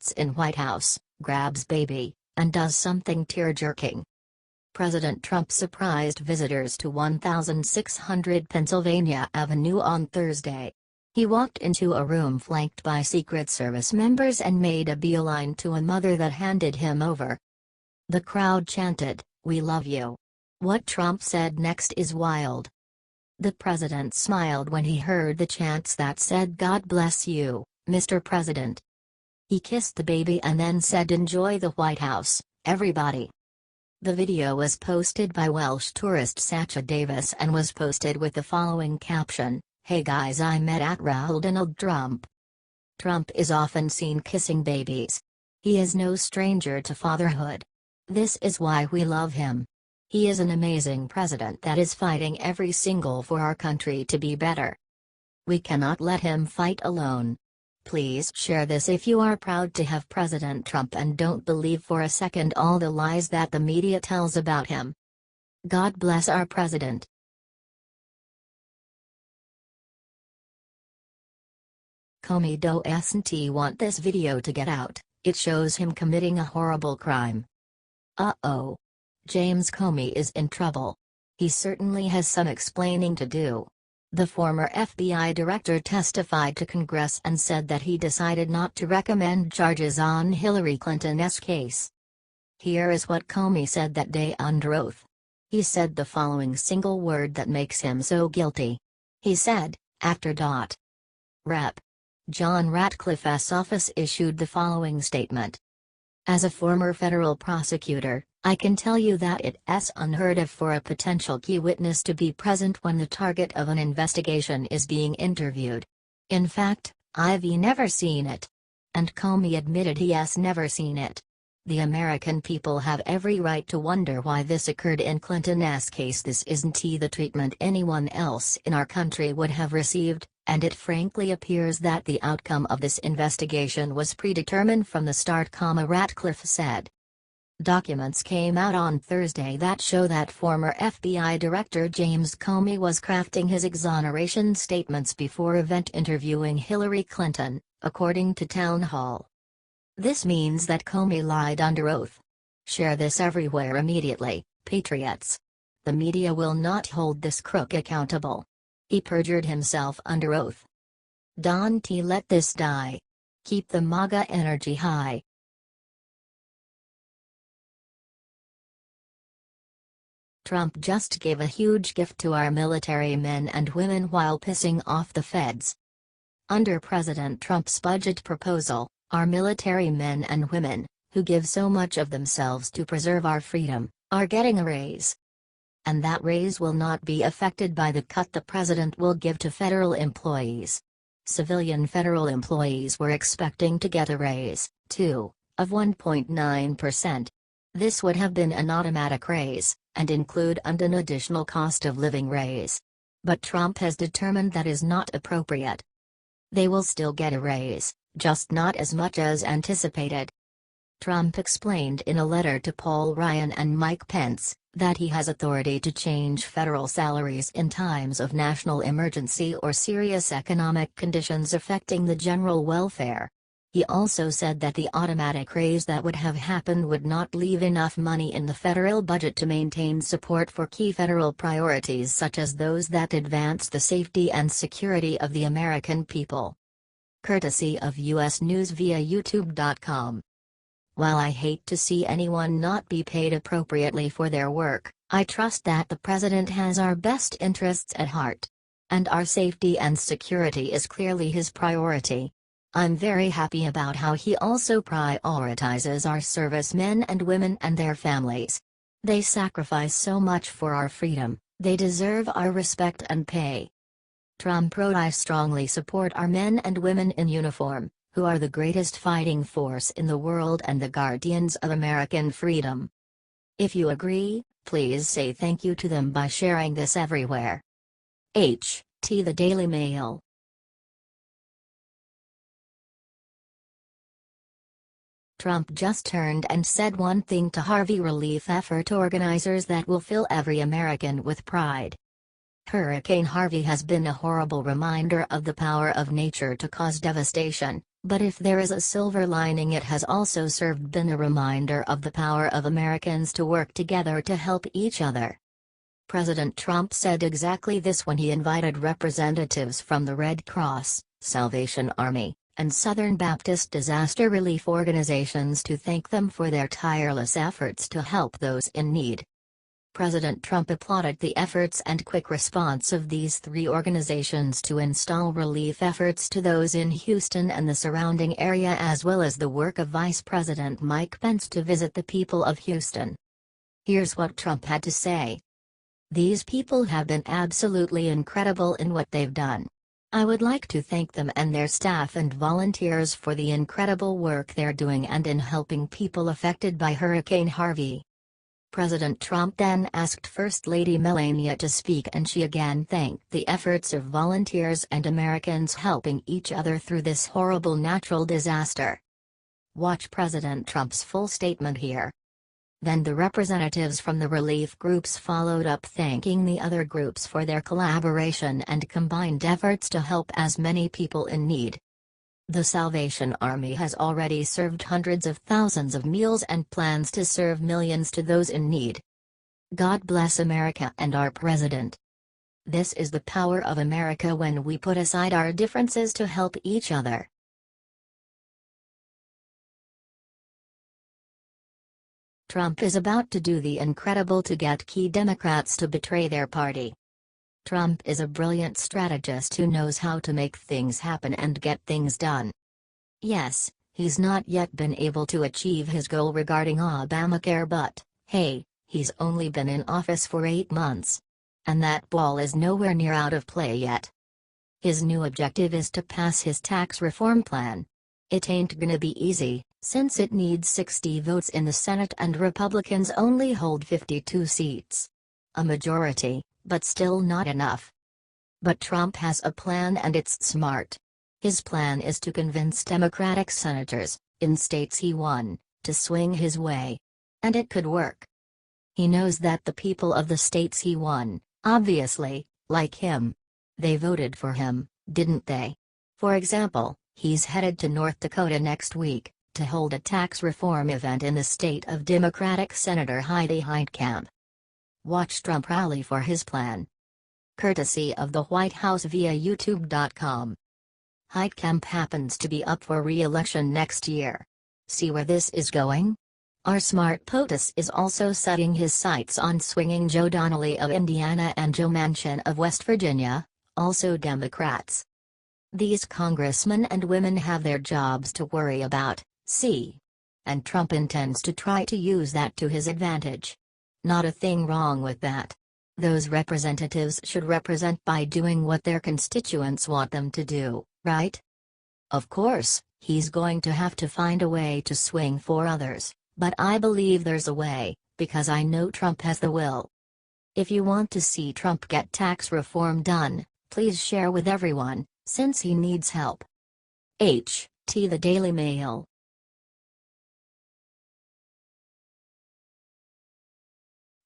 busts in White House, grabs baby, and does something tear-jerking. President Trump surprised visitors to 1600 Pennsylvania Avenue on Thursday. He walked into a room flanked by Secret Service members and made a beeline to a mother that handed him over. The crowd chanted, "We love you." What Trump said next is wild. The president smiled when he heard the chants that said, "God bless you, Mr. President." He kissed the baby and then said, "Enjoy the White House, everybody." The video was posted by Welsh tourist Sacha Davis and was posted with the following caption, "Hey guys, I met at Donald Trump." Trump is often seen kissing babies. He is no stranger to fatherhood. This is why we love him. He is an amazing president that is fighting every single for our country to be better. We cannot let him fight alone. Please share this if you are proud to have President Trump and don't believe for a second all the lies that the media tells about him. God bless our president. Comey doesn't want this video to get out. It shows him committing a horrible crime. Uh-oh. James Comey is in trouble. He certainly has some explaining to do. The former FBI director testified to Congress and said that he decided not to recommend charges on Hillary Clinton's case. Here is what Comey said that day under oath. He said the following single word that makes him so guilty. He said, after Rep. John Ratcliffe's office issued the following statement. As a former federal prosecutor, I can tell you that it's unheard of for a potential key witness to be present when the target of an investigation is being interviewed. In fact, I've never seen it. And Comey admitted he has never seen it. The American people have every right to wonder why this occurred in Clinton's case. This isn't the treatment anyone else in our country would have received, and it frankly appears that the outcome of this investigation was predetermined from the start, Ratcliffe said. Documents came out on Thursday that show that former FBI Director James Comey was crafting his exoneration statements before interviewing Hillary Clinton, according to Town Hall. This means that Comey lied under oath. Share this everywhere immediately, patriots. The media will not hold this crook accountable. He perjured himself under oath. Don't let this die. Keep the MAGA energy high. Trump just gave a huge gift to our military men and women while pissing off the feds. Under President Trump's budget proposal, our military men and women, who give so much of themselves to preserve our freedom, are getting a raise. And that raise will not be affected by the cut the president will give to federal employees. Civilian federal employees were expecting to get a raise, too, of 1.9%. This would have been an automatic raise, and include an additional cost of living raise. But Trump has determined that is not appropriate. They will still get a raise, just not as much as anticipated. Trump explained in a letter to Paul Ryan and Mike Pence, that he has authority to change federal salaries in times of national emergency or serious economic conditions affecting the general welfare. He also said that the automatic raise that would have happened would not leave enough money in the federal budget to maintain support for key federal priorities such as those that advance the safety and security of the American people. Courtesy of U.S. News via YouTube.com. While I hate to see anyone not be paid appropriately for their work, I trust that the president has our best interests at heart. And our safety and security is clearly his priority. I'm very happy about how he also prioritizes our servicemen and women and their families. They sacrifice so much for our freedom, they deserve our respect and pay. Trump wrote, I strongly support our men and women in uniform, who are the greatest fighting force in the world and the guardians of American freedom. If you agree, please say thank you to them by sharing this everywhere. The Daily Mail. Trump just turned and said one thing to Harvey relief effort organizers that will fill every American with pride. Hurricane Harvey has been a horrible reminder of the power of nature to cause devastation, But if there is a silver lining, it has also been a reminder of the power of Americans to work together to help each other. President Trump said exactly this when he invited representatives from the Red Cross, Salvation Army, and Southern Baptist disaster relief organizations to thank them for their tireless efforts to help those in need. President Trump applauded the efforts and quick response of these three organizations to install relief efforts to those in Houston and the surrounding area, as well as the work of Vice President Mike Pence to visit the people of Houston. Here's what Trump had to say. "These people have been absolutely incredible in what they've done. I would like to thank them and their staff and volunteers for the incredible work they're doing and in helping people affected by Hurricane Harvey." President Trump then asked First Lady Melania to speak, and she again thanked the efforts of volunteers and Americans helping each other through this horrible natural disaster. Watch President Trump's full statement here. Then the representatives from the relief groups followed up, thanking the other groups for their collaboration and combined efforts to help as many people in need. The Salvation Army has already served hundreds of thousands of meals and plans to serve millions to those in need. God bless America and our president. This is the power of America when we put aside our differences to help each other. Trump is about to do the incredible to get key Democrats to betray their party. Trump is a brilliant strategist who knows how to make things happen and get things done. Yes, he's not yet been able to achieve his goal regarding Obamacare, but, hey, he's only been in office for 8 months. And that ball is nowhere near out of play yet. His new objective is to pass his tax reform plan. It ain't gonna be easy, since it needs 60 votes in the Senate and Republicans only hold 52 seats. A majority, but still not enough. But Trump has a plan, and it's smart. His plan is to convince Democratic senators, in states he won, to swing his way. And it could work. He knows that the people of the states he won, obviously, like him. They voted for him, didn't they? For example, he's headed to North Dakota next week, to hold a tax reform event in the state of Democratic Senator Heidi Heitkamp. Watch Trump rally for his plan. Courtesy of the White House via YouTube.com. Heitkamp happens to be up for re-election next year. See where this is going? Our smart POTUS is also setting his sights on swinging Joe Donnelly of Indiana and Joe Manchin of West Virginia, also Democrats. These congressmen and women have their jobs to worry about, see? And Trump intends to try to use that to his advantage. Not a thing wrong with that. Those representatives should represent by doing what their constituents want them to do, right? Of course, he's going to have to find a way to swing for others, but I believe there's a way, because I know Trump has the will. If you want to see Trump get tax reform done, please share with everyone, since he needs help. H.T. The Daily Mail.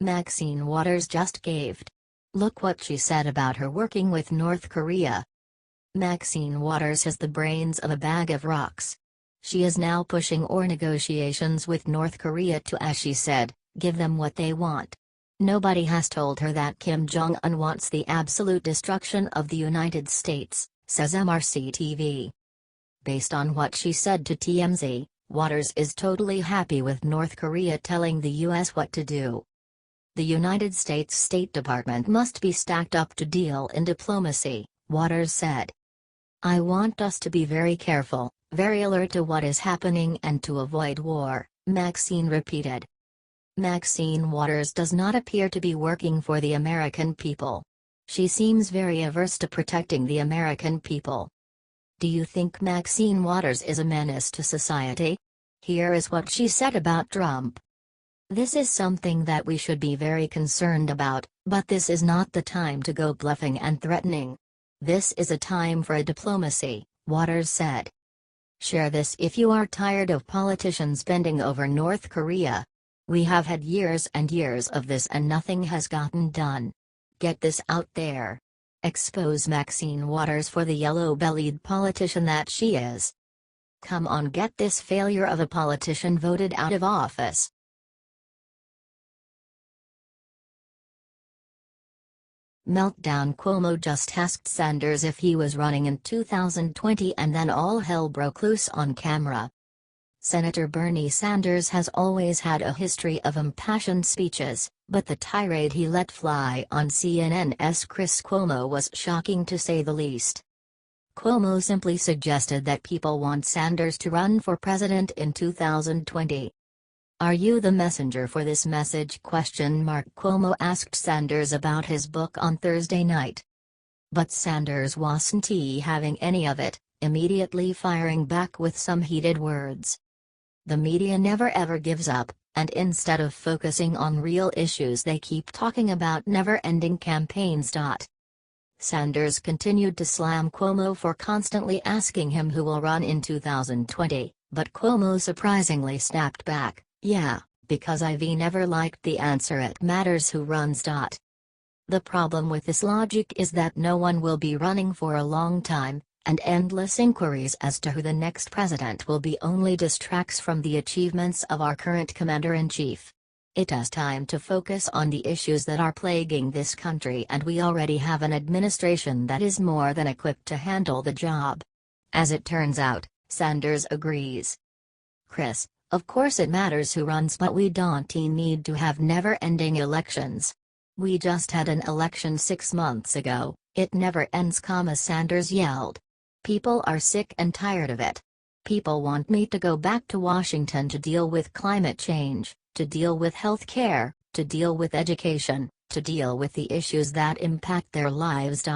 Maxine Waters just caved. Look what she said about her working with North Korea. Maxine Waters has the brains of a bag of rocks. She is now pushing negotiations with North Korea to, as she said, give them what they want. Nobody has told her that Kim Jong-un wants the absolute destruction of the United States, says MRC-TV. Based on what she said to TMZ, Waters is totally happy with North Korea telling the U.S. what to do. The United States State Department must be stacked up to deal in diplomacy, Waters said. I want us to be very careful, very alert to what is happening and to avoid war, Maxine repeated. Maxine Waters does not appear to be working for the American people. She seems very averse to protecting the American people. Do you think Maxine Waters is a menace to society? Here is what she said about Trump. This is something that we should be very concerned about, but this is not the time to go bluffing and threatening. This is a time for a diplomacy, Waters said. Share this if you are tired of politicians bending over North Korea. We have had years and years of this and nothing has gotten done. Get this out there. Expose Maxine Waters for the yellow-bellied politician that she is. Come on, get this failure of a politician voted out of office. Meltdown. Cuomo just asked Sanders if he was running in 2020 and then all hell broke loose on camera. Senator Bernie Sanders has always had a history of impassioned speeches, but the tirade he let fly on CNN's Chris Cuomo was shocking to say the least. Cuomo simply suggested that people want Sanders to run for president in 2020. "Are you the messenger for this message?" Cuomo asked Sanders about his book on Thursday night. But Sanders wasn't having any of it, immediately firing back with some heated words. The media never ever gives up, and instead of focusing on real issues they keep talking about never-ending campaigns. Sanders continued to slam Cuomo for constantly asking him who will run in 2020, but Cuomo surprisingly snapped back, "Yeah, because I've never liked the answer. It matters who runs." The problem with this logic is that no one will be running for a long time, and endless inquiries as to who the next president will be only distracts from the achievements of our current commander-in-chief. It is time to focus on the issues that are plaguing this country, and we already have an administration that is more than equipped to handle the job. As it turns out, Sanders agrees. "Chris, of course it matters who runs, but we don't need to have never-ending elections. We just had an election 6 months ago, it never ends." Sanders yelled. "People are sick and tired of it. People want me to go back to Washington to deal with climate change, to deal with health care, to deal with education, to deal with the issues that impact their lives."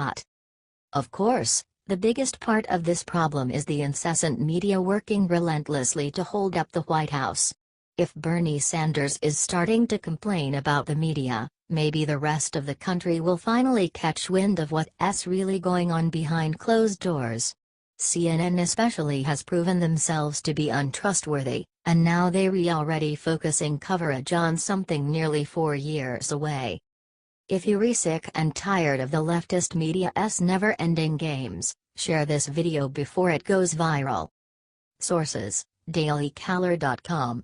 Of course, the biggest part of this problem is the incessant media working relentlessly to hold up the White House. If Bernie Sanders is starting to complain about the media, maybe the rest of the country will finally catch wind of what's really going on behind closed doors. CNN especially has proven themselves to be untrustworthy, and now they're already focusing coverage on something nearly 4 years away. If you're sick and tired of the leftist media's never-ending games, share this video before it goes viral. Sources: dailycaller.com